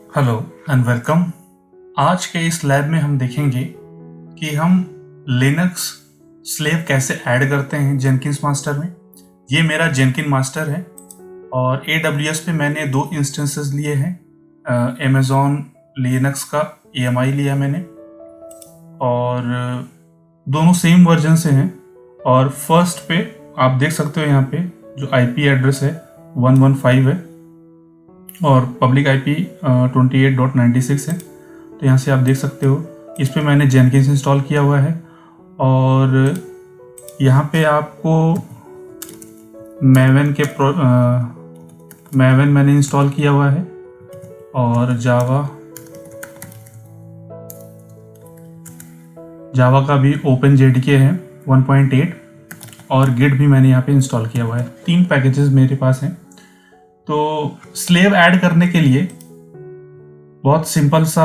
Hello and welcome. आज के इस लैब में हम देखेंगे कि हम लिनक्स स्लेव कैसे ऐड करते हैं जेनकिंस मास्टर में। ये मेरा जेनकिन मास्टर है और AWS पे मैंने 2 इंस्टेंसेस लिए हैं। अमेज़ॉन लिनक्स का EMI लिया मैंने और दोनों सेम वर्जन से हैं। और फर्स्ट पे आप देख सकते हो यहाँ पे जो IP एड्रेस है 115 है और पब्लिक IP 28.96 है। तो यहाँ से आप देख सकते हो इस पे मैंने जेनकिंस इंस्टॉल किया हुआ है और यहाँ पे आपको मैवन मैंने इंस्टॉल किया हुआ है और जावा का भी OpenJDK है 1.8 और गिट भी मैंने यहाँ पे इंस्टॉल किया हुआ है। 3 पैकेजेस मेरे पास हैं। तो स्लेव ऐड करने के लिए बहुत सिंपल सा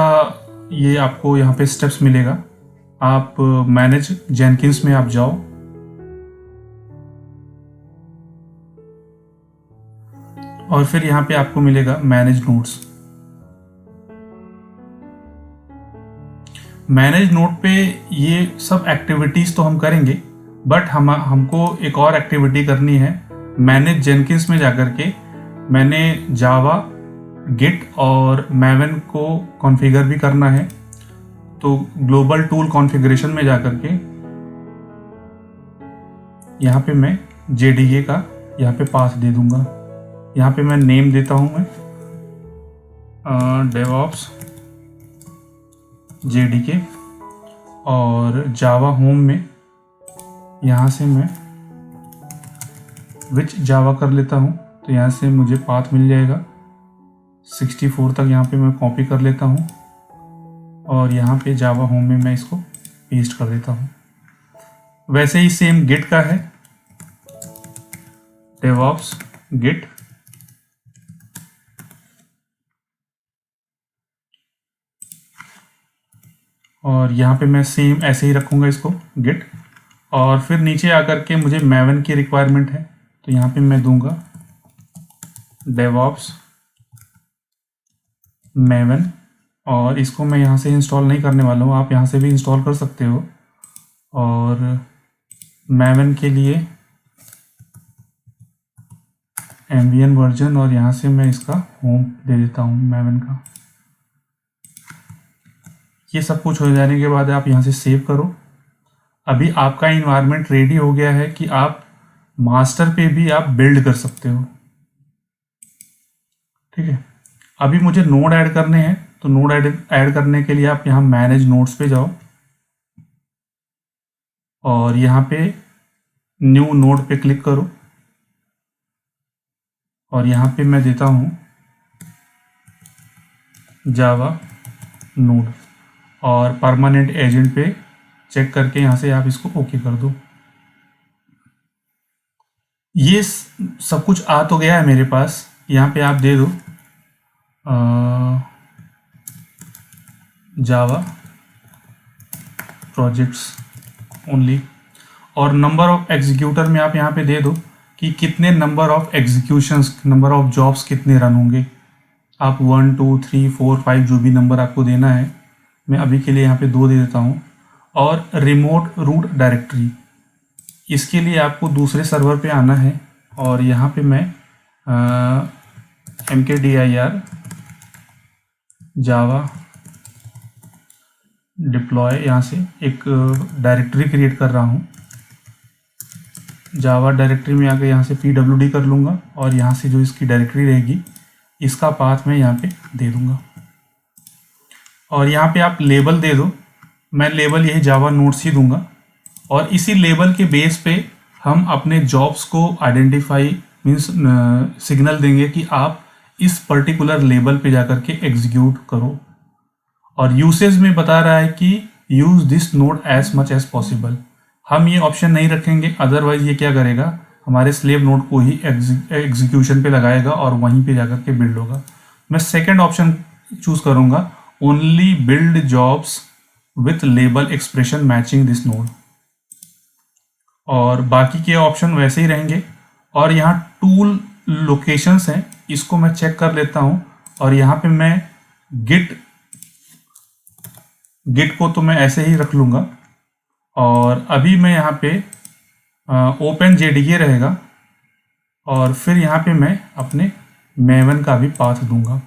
ये आपको यहाँ पे स्टेप्स मिलेगा। आप मैनेज जेनकिंस में आप जाओ और फिर यहाँ पे आपको मिलेगा मैनेज नोड्स। मैनेज नोड पे ये सब एक्टिविटीज तो हम करेंगे, बट हमको एक और एक्टिविटी करनी है। मैनेज जेनकिंस में जाकर के मैंने जावा गिट और मैवन को कॉन्फ़िगर भी करना है। तो ग्लोबल टूल कॉन्फ़िगरेशन में जाकर के यहाँ पे मैं JDK का यहाँ पे पाथ दे दूंगा। यहाँ पे मैं नेम देता हूँ मैं DevOps JDK और जावा होम में यहाँ से मैं विच जावा कर लेता हूँ। तो यहाँ से मुझे पाथ मिल जाएगा 64 तक। यहाँ पे मैं कॉपी कर लेता हूँ और यहाँ पे जावा होम में मैं इसको पेस्ट कर देता हूँ। वैसे ही सेम गिट का है DevOps गिट और यहाँ पे मैं सेम ऐसे ही रखूँगा इसको गिट। और फिर नीचे आकर के मुझे मैवन की रिक्वायरमेंट है तो यहाँ पे मैं दूंगा DevOps मैवन और इसको मैं यहाँ से इंस्टॉल नहीं करने वाला हूँ, आप यहाँ से भी इंस्टॉल कर सकते हो। और मैवन के लिए MVN वर्जन और यहाँ से मैं इसका होम दे देता हूँ मैवन का। ये सब कुछ हो जाने के बाद आप यहाँ से सेव करो। अभी आपका इन्वायरमेंट रेडी हो गया है कि आप मास्टर पे भी आप बिल्ड कर सकते हो। ठीक है, अभी मुझे नोड ऐड करने हैं तो नोड ऐड करने के लिए आप यहाँ मैनेज नोड्स पे जाओ और यहाँ पे न्यू नोड पे क्लिक करो और यहाँ पे मैं देता हूँ जावा नोड और परमानेंट एजेंट पे चेक करके यहाँ से आप इसको ओके कर दो। ये सब कुछ आ तो गया है मेरे पास। यहाँ पे आप दे दो जावा प्रोजेक्ट्स ओनली और नंबर ऑफ एग्जीक्यूटर में आप यहाँ पे दे दो कि कितने number of executions, number of jobs कितने रन होंगे। आप 1 2 3 4 5 जो भी नंबर आपको देना है, मैं अभी के लिए यहाँ पे 2 दे देता हूँ। और रिमोट रूट डायरेक्टरी, इसके लिए आपको दूसरे सर्वर पे आना है और यहाँ पे मैं mkdir जावा डिप्लॉय यहाँ से एक डायरेक्टरी क्रिएट कर रहा हूँ। जावा डायरेक्टरी में आकर यहाँ से pwd कर लूँगा और यहाँ से जो इसकी डायरेक्टरी रहेगी इसका पाथ मैं यहाँ पे दे दूँगा। और यहाँ पे आप लेबल दे दो, मैं लेबल यही जावा नोट्स ही दूंगा और इसी लेबल के बेस पे हम अपने जॉब्स को आइडेंटिफाई मीन्स सिग्नल देंगे कि आप इस पर्टिकुलर लेबल पे जाकर के एग्जीक्यूट करो। और यूसेज में बता रहा है कि use this node as much as possible. हम ये ऑप्शन नहीं रखेंगे, अदरवाइज ये क्या करेगा, हमारे स्लेव नोड को ही एग्जीक्यूशन पे लगाएगा और वहीं पे जाकर के बिल्ड होगा। मैं सेकेंड ऑप्शन चूज करूंगा, only build jobs with label expression matching this node. और बाकी के ऑप्शन वैसे ही रहेंगे। और यहाँ टूल लोकेशंस हैं, इसको मैं चेक कर लेता हूँ और यहाँ पे मैं गिट को तो मैं ऐसे ही रख लूँगा, और अभी मैं यहाँ पे ओपन जेडीके रहेगा, और फिर यहाँ पे मैं अपने मेवन का भी पाथ दूंगा।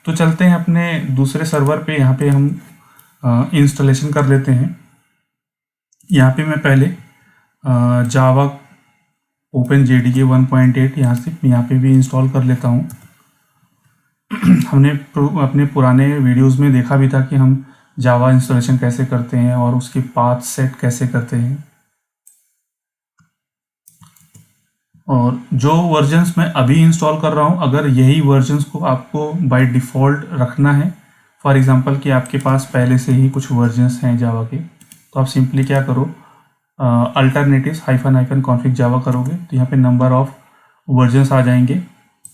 तो चलते हैं अपने दूसरे सर्वर पे, यहाँ पे हम इंस्टॉलेशन कर लेते हैं। यहाँ पे मैं पहले जावा ओपन जेडीके 1.8 यहाँ पे भी इंस्टॉल कर लेता हूँ। हमने अपने पुराने वीडियोस में देखा भी था कि हम जावा इंस्टॉलेशन कैसे करते हैं और उसके पाथ सेट कैसे करते हैं। और जो वर्जन्स मैं अभी इंस्टॉल कर रहा हूँ, अगर यही वर्जन्स को आपको बाय डिफ़ॉल्ट रखना है, फॉर एग्जांपल कि आपके पास पहले से ही कुछ वर्जन्स हैं जावा के, तो आप सिंपली क्या करो, अल्टरनेटिव्स हाइफन कॉन्फिग जावा करोगे तो यहाँ पे नंबर ऑफ़ वर्जन्स आ जाएंगे।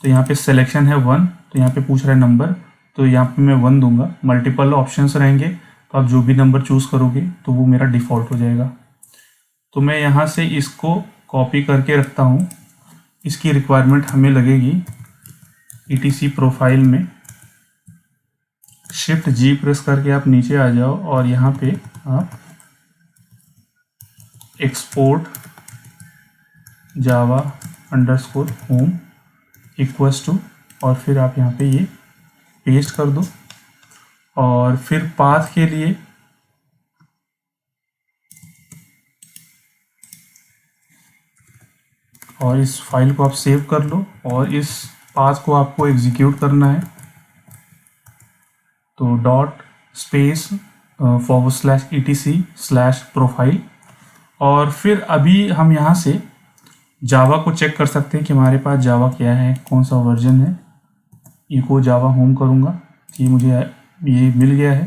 तो यहाँ पे सिलेक्शन है 1, तो यहाँ पे पूछ रहा है नंबर, तो यहाँ पे मैं 1 दूंगा। मल्टीपल ऑप्शंस रहेंगे तो आप जो भी नंबर चूज़ करोगे तो वो मेरा डिफ़ॉल्ट हो जाएगा। तो मैं यहाँ से इसको कॉपी करके रखता हूँ। इसकी रिक्वायरमेंट हमें लगेगी ETC प्रोफाइल में। शिफ्ट G प्रेस करके आप नीचे आ जाओ और यहाँ पे आप export Java underscore home equals to, और फिर आप यहाँ पे ये पेस्ट कर दो। और फिर पाथ के लिए और इस फाइल को आप सेव कर लो, और इस पाथ को आपको एग्जीक्यूट करना है। तो डॉट स्पेस /etc/profile, और फिर अभी हम यहाँ से जावा को चेक कर सकते हैं कि हमारे पास जावा क्या है, कौन सा वर्जन है। इको जावा होम करूँगा कि मुझे ये मिल गया है।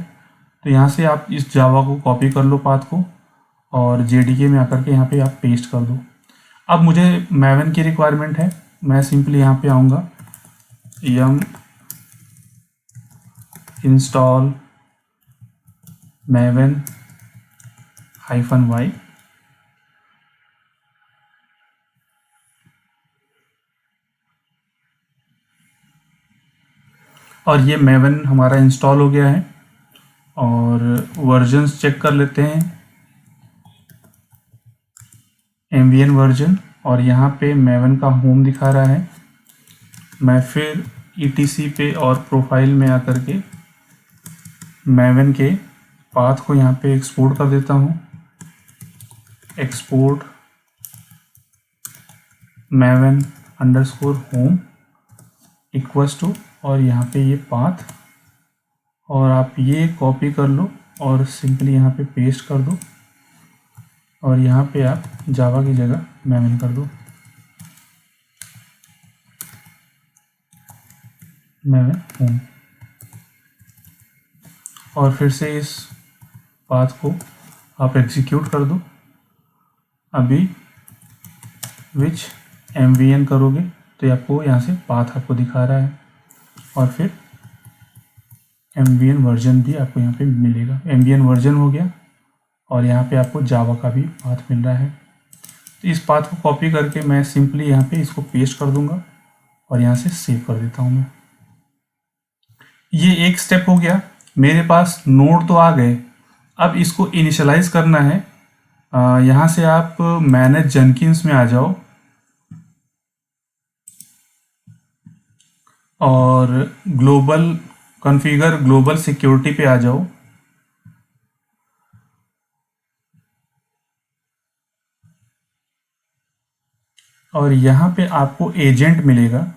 तो यहाँ से आप इस जावा को कॉपी कर लो पाथ को, और जेडीके में आकर के यहाँ पे आप पेस्ट कर दो। अब मुझे मैवन की रिक्वायरमेंट है, मैं सिंपली यहाँ पे आऊँगा, यम इंस्टॉल मैवन -y, और ये मैवन हमारा इंस्टॉल हो गया है। और वर्जन्स चेक कर लेते हैं, एमवीएन वर्जन, और यहाँ पे मैवन का होम दिखा रहा है। मैं फिर ETC पे और प्रोफाइल में आकर के मैवन के पाथ को यहाँ पे एक्सपोर्ट कर देता हूँ। Export maven underscore home equals to, और यहाँ पे ये पाथ, और आप ये कॉपी कर लो और सिंपली यहाँ पे पेस्ट कर दो, और यहाँ पे आप जावा की जगह मैवन कर दो, मैवन होम। और फिर से इस पाथ को आप एग्जीक्यूट कर दो। अभी विच MVN करोगे तो ये आपको यहाँ से पाथ आपको दिखा रहा है, और फिर MVN वर्जन भी आपको यहाँ पे मिलेगा। MVN वर्जन हो गया, और यहाँ पे आपको जावा का भी पाथ मिल रहा है। तो इस पाथ को कॉपी करके मैं सिंपली यहाँ पे इसको पेस्ट कर दूंगा, और यहाँ से सेव कर देता हूँ मैं। ये एक स्टेप हो गया। मेरे पास नोड तो आ गए, अब इसको इनिशियलाइज करना है। यहाँ से आप मैनेज जेनकिंस में आ जाओ, और ग्लोबल कॉन्फ़िगर ग्लोबल सिक्योरिटी पे आ जाओ, और यहाँ पे आपको एजेंट मिलेगा।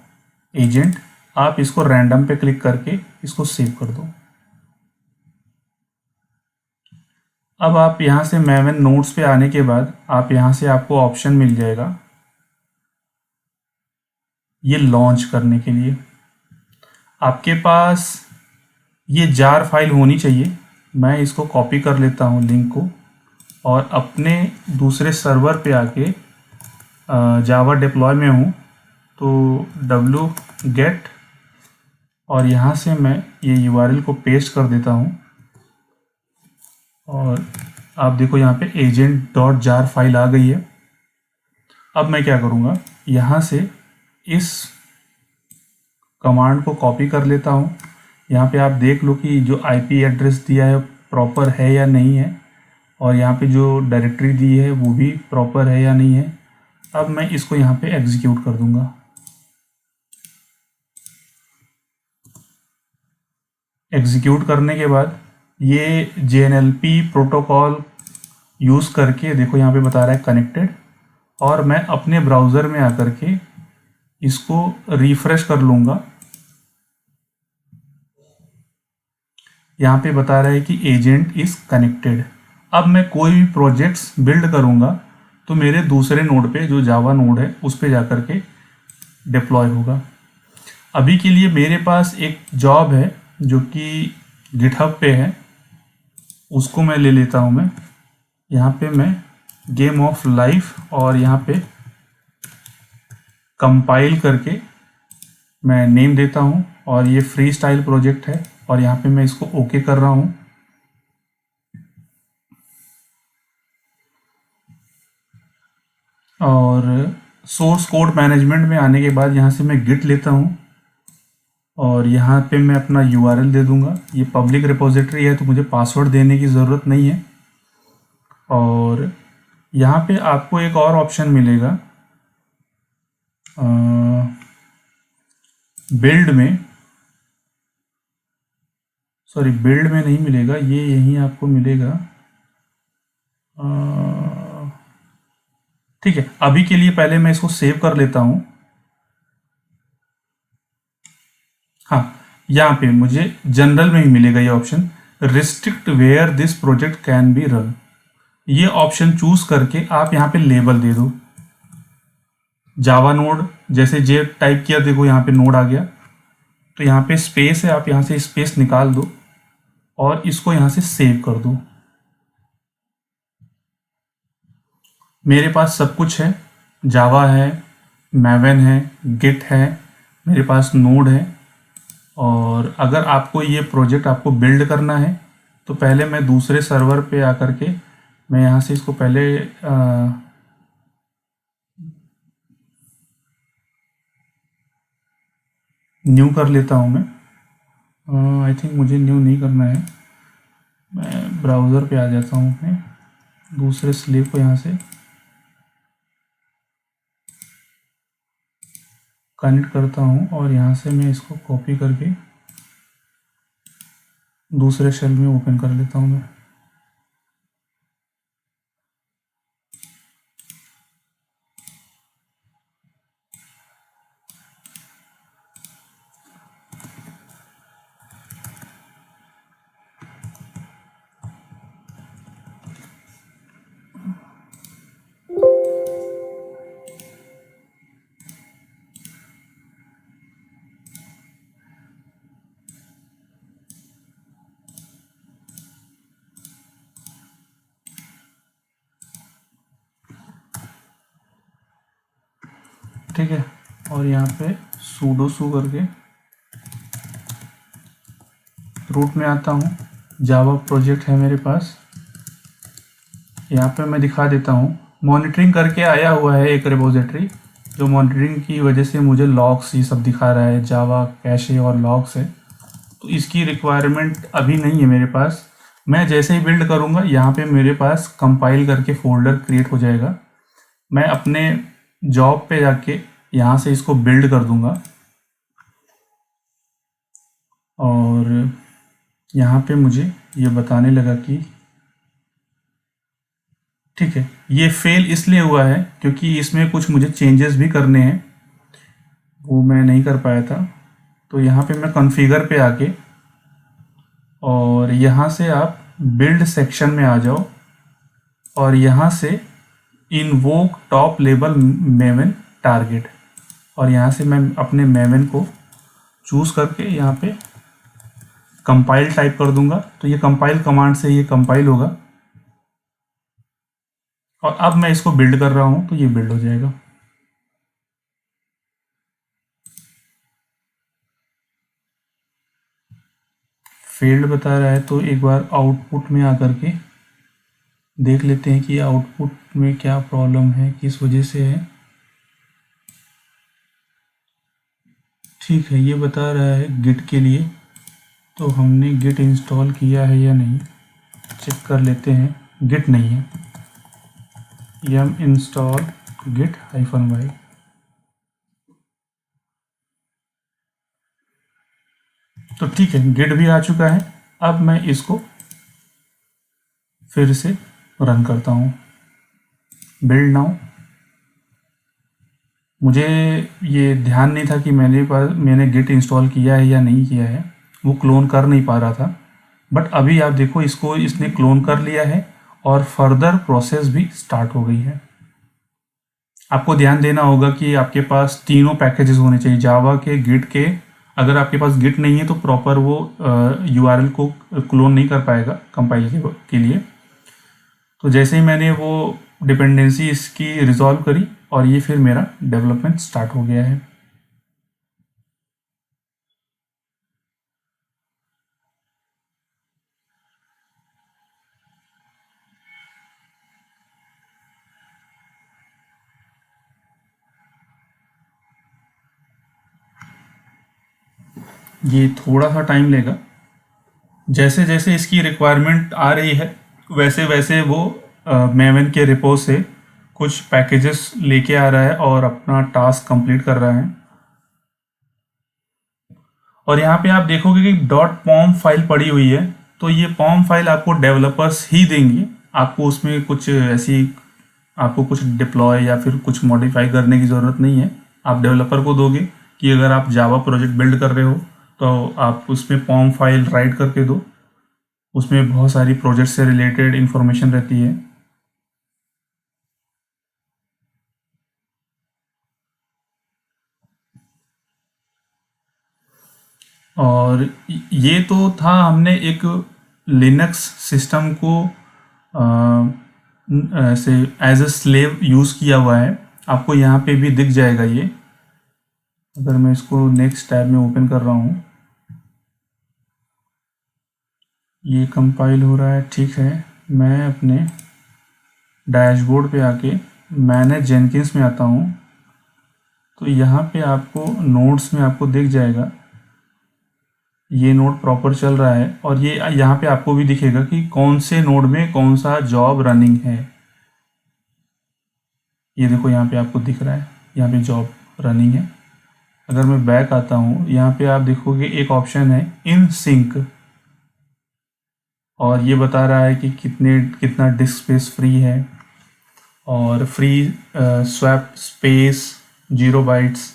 एजेंट, आप इसको रैंडम पे क्लिक करके इसको सेव कर दो। अब आप यहाँ से मैवन नोड्स पे आने के बाद आप यहाँ से आपको ऑप्शन मिल जाएगा ये लॉन्च करने के लिए। आपके पास ये जार फाइल होनी चाहिए। मैं इसको कॉपी कर लेता हूँ लिंक को, और अपने दूसरे सर्वर पे आके जावा डिप्लॉय में हूँ तो wget, और यहाँ से मैं ये URL को पेस्ट कर देता हूँ, और आप देखो यहाँ पे agent.jar फाइल आ गई है। अब मैं क्या करूँगा, यहाँ से इस कमांड को कॉपी कर लेता हूँ, यहाँ पे आप देख लो कि जो आईपी एड्रेस दिया है प्रॉपर है या नहीं है, और यहाँ पे जो डायरेक्टरी दी है वो भी प्रॉपर है या नहीं है। अब मैं इसको यहाँ पे एग्जीक्यूट कर दूंगा। एग्जीक्यूट करने के बाद ये JNLP प्रोटोकॉल यूज़ करके देखो यहाँ पे बता रहा है कनेक्टेड, और मैं अपने ब्राउज़र में आकर के इसको रिफ्रेश कर लूँगा। यहाँ पे बता रहा है कि एजेंट इज़ कनेक्टेड। अब मैं कोई भी प्रोजेक्ट्स बिल्ड करूँगा तो मेरे दूसरे नोड पे, जो जावा नोड है, उस पे जाकर के डिप्लॉय होगा। अभी के लिए मेरे पास एक जॉब है जो कि गिटहब पे है, उसको मैं ले लेता हूँ। मैं यहाँ पे मैं गेम ऑफ लाइफ और यहाँ पे कंपाइल करके मैं नेम देता हूँ, और ये फ्री स्टाइल प्रोजेक्ट है, और यहाँ पे मैं इसको ओके कर रहा हूँ। और सोर्स कोड मैनेजमेंट में आने के बाद यहाँ से मैं गिट लेता हूँ, और यहाँ पे मैं अपना URL दे दूँगा। ये पब्लिक रिपोजिटरी है तो मुझे पासवर्ड देने की ज़रूरत नहीं है। और यहाँ पे आपको एक और ऑप्शन मिलेगा बिल्ड में, सॉरी बिल्ड में नहीं मिलेगा, ये यहीं आपको मिलेगा। ठीक है, अभी के लिए पहले मैं इसको सेव कर लेता हूँ। हाँ, यहाँ पे मुझे जनरल में ही मिलेगा ये option, restrict where this project can be run. ये ऑप्शन चूज करके आप यहाँ पे लेबल दे दो। जावा नोड जैसे जे टाइप किया, देखो यहाँ पे नोड आ गया, तो यहाँ पे स्पेस है, आप यहाँ से स्पेस निकाल दो और इसको यहाँ से सेव कर दो। मेरे पास सब कुछ है, जावा है, मैवन है, गिट है, मेरे पास नोड है। और अगर आपको ये प्रोजेक्ट आपको बिल्ड करना है तो पहले मैं दूसरे सर्वर पे आकर के मैं यहाँ से इसको पहले न्यू कर लेता हूँ। मैं आई थिंक मुझे न्यू नहीं करना है, मैं ब्राउज़र पे आ जाता हूँ अपने दूसरे स्लेव को यहाँ से कनेक्ट करता हूँ, और यहाँ से मैं इसको कॉपी करके दूसरे शेल में ओपन कर लेता हूँ मैं। ठीक है, और यहाँ पे sudo su करके रूट में आता हूँ। जावा प्रोजेक्ट है मेरे पास, यहाँ पे मैं दिखा देता हूँ। मॉनिटरिंग करके आया हुआ है एक रिपोजिटरी, जो मॉनिटरिंग की वजह से मुझे लॉग्स ये सब दिखा रहा है, जावा कैशे और लॉग्स है। तो इसकी रिक्वायरमेंट अभी नहीं है मेरे पास। मैं जैसे ही बिल्ड करूँगा यहाँ पे मेरे पास कंपाइल करके फोल्डर क्रिएट हो जाएगा। मैं अपने जॉब पे जाके यहाँ से इसको बिल्ड कर दूंगा, और यहाँ पे मुझे ये बताने लगा कि ठीक है, ये फेल इसलिए हुआ है क्योंकि इसमें कुछ मुझे चेंजेस भी करने हैं, वो मैं नहीं कर पाया था। तो यहाँ पे मैं कॉन्फ़िगर पे आके, और यहाँ से आप बिल्ड सेक्शन में आ जाओ, और यहाँ से invoke top level maven target, और यहाँ से मैं अपने मेवन को चूज़ करके यहाँ पे कंपाइल टाइप कर दूंगा। तो ये कंपाइल कमांड से ये कंपाइल होगा, और अब मैं इसको बिल्ड कर रहा हूँ तो ये बिल्ड हो जाएगा। फेल्ड बता रहा है, तो एक बार आउटपुट में आकर के देख लेते हैं कि आउटपुट में क्या प्रॉब्लम है, किस वजह से है। ठीक है, ये बता रहा है गिट के लिए तो हमने गिट इंस्टॉल किया है या नहीं चेक कर लेते हैं। गिट नहीं है, yum इंस्टॉल गिट -y। तो ठीक है, गिट भी आ चुका है। अब मैं इसको फिर से रन करता हूँ। Build now. मुझे ये ध्यान नहीं था कि मैंने गिट इंस्टॉल किया है या नहीं किया है, वो क्लोन कर नहीं पा रहा था। बट अभी आप देखो, इसको इसने क्लोन कर लिया है और फर्दर प्रोसेस भी स्टार्ट हो गई है। आपको ध्यान देना होगा कि आपके पास तीनों पैकेजेस होने चाहिए, जावा के, गिट के। अगर आपके पास गिट नहीं है तो प्रॉपर वो URL को क्लोन नहीं कर पाएगा कंपाइल के लिए। तो जैसे ही मैंने वो डिपेंडेंसी इसकी रिजॉल्व करी और ये फिर मेरा डेवलपमेंट स्टार्ट हो गया है। ये थोड़ा सा टाइम लेगा। जैसे जैसे इसकी रिक्वायरमेंट आ रही है वैसे वैसे वो मेवन के रिपो से कुछ पैकेजेस लेके आ रहा है और अपना टास्क कंप्लीट कर रहा है। और यहाँ पे आप देखोगे कि .pom फाइल पड़ी हुई है, तो ये पॉम फाइल आपको डेवलपर्स ही देंगे। आपको उसमें कुछ ऐसी आपको कुछ डिप्लॉय या फिर कुछ मॉडिफाई करने की ज़रूरत नहीं है। आप डेवलपर को दोगे कि अगर आप जावा प्रोजेक्ट बिल्ड कर रहे हो तो आप उसमें पॉम फाइल राइट करके दो। उसमें बहुत सारी प्रोजेक्ट से रिलेटेड इंफॉर्मेशन रहती है। और ये तो था, हमने एक लिनक्स सिस्टम को ऐसे एज ए स्लेव यूज़ किया हुआ है। आपको यहाँ पे भी दिख जाएगा ये। अगर मैं इसको नेक्स्ट टैब में ओपन कर रहा हूँ, ये कंपाइल हो रहा है, ठीक है। मैं अपने डैशबोर्ड पे आके मैनेज जेनकिंस में आता हूँ, तो यहाँ पे आपको नोड्स में आपको दिख जाएगा ये नोड प्रॉपर चल रहा है। और ये यहाँ पे आपको भी दिखेगा कि कौन से नोड में कौन सा जॉब रनिंग है। ये देखो यहाँ पे आपको दिख रहा है, यहाँ पे जॉब रनिंग है। अगर मैं बैक आता हूँ, यहाँ पे आप देखोगे एक ऑप्शन है इन सिंक, और ये बता रहा है कि कितना डिस्क स्पेस फ्री है और फ्री स्वैप स्पेस 0 बाइट्स।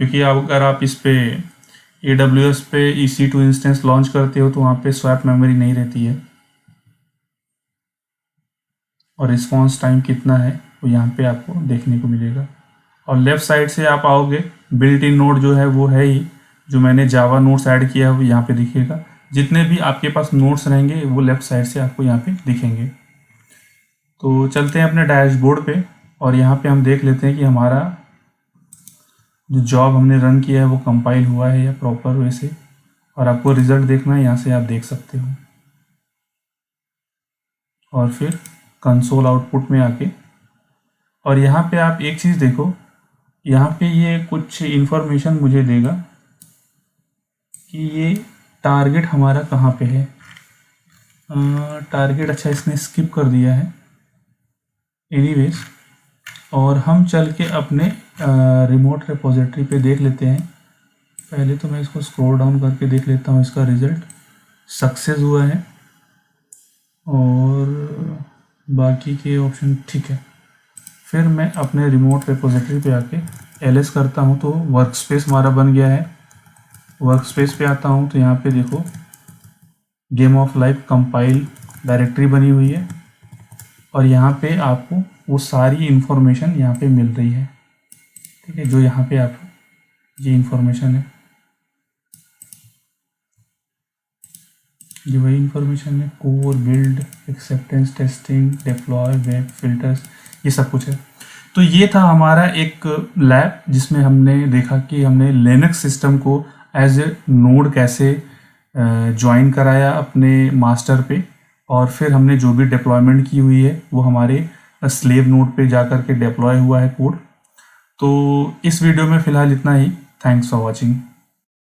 क्योंकि अगर आप इस पे AWS पे EC2 इंस्टेंस लॉन्च करते हो तो वहाँ पे स्वैप मेमोरी नहीं रहती है। और रिस्पॉन्स टाइम कितना है वो यहाँ पे आपको देखने को मिलेगा। और लेफ़्ट साइड से आप आओगे, बिल्ट इन नोड जो है वो है ही, जो मैंने जावा नोट्स ऐड किया है वो यहाँ पे दिखेगा। जितने भी आपके पास नोट्स रहेंगे वो लेफ़्ट साइड से आपको यहाँ पे दिखेंगे। तो चलते हैं अपने डैशबोर्ड पे और यहाँ पे हम देख लेते हैं कि हमारा जो जॉब हमने रन किया है वो कंपाइल हुआ है या प्रॉपर वे से। और आपको रिज़ल्ट देखना है, यहाँ से आप देख सकते हो। और फिर कंसोल आउटपुट में आके, और यहाँ पे आप एक चीज़ देखो, यहाँ पे ये कुछ इन्फॉर्मेशन मुझे देगा कि ये टारगेट हमारा कहाँ पे है। टारगेट, अच्छा इसने स्किप कर दिया है। एनीवेज, और हम चल के अपने रिमोट रिपोजिटरी पे देख लेते हैं। पहले तो मैं इसको स्क्रॉल डाउन करके देख लेता हूँ, इसका रिज़ल्ट सक्सेस हुआ है और बाकी के ऑप्शन ठीक है। फिर मैं अपने रिमोट रिपोजिटरी पे आके ls करता हूँ तो वर्क स्पेस हमारा बन गया है। वर्क स्पेस पे आता हूँ तो यहाँ पे देखो game of life compile directory बनी हुई है और यहाँ पे आपको वो सारी इन्फॉर्मेशन यहाँ पे मिल रही है। ठीक है, जो यहाँ पे आप ये इन्फॉर्मेशन है, ये वही इन्फॉर्मेशन है। Core, build, acceptance testing, deploy, web filters, ये सब कुछ है। तो ये था हमारा एक लैब जिसमें हमने देखा कि हमने लिनक्स सिस्टम को एज ए नोड कैसे ज्वाइन कराया अपने मास्टर पे, और फिर हमने जो भी डिप्लॉयमेंट की हुई है वो हमारे स्लेव नोड पे जा कर के डिप्लॉय हुआ है कोड। तो इस वीडियो में फ़िलहाल इतना ही। Thanks for watching.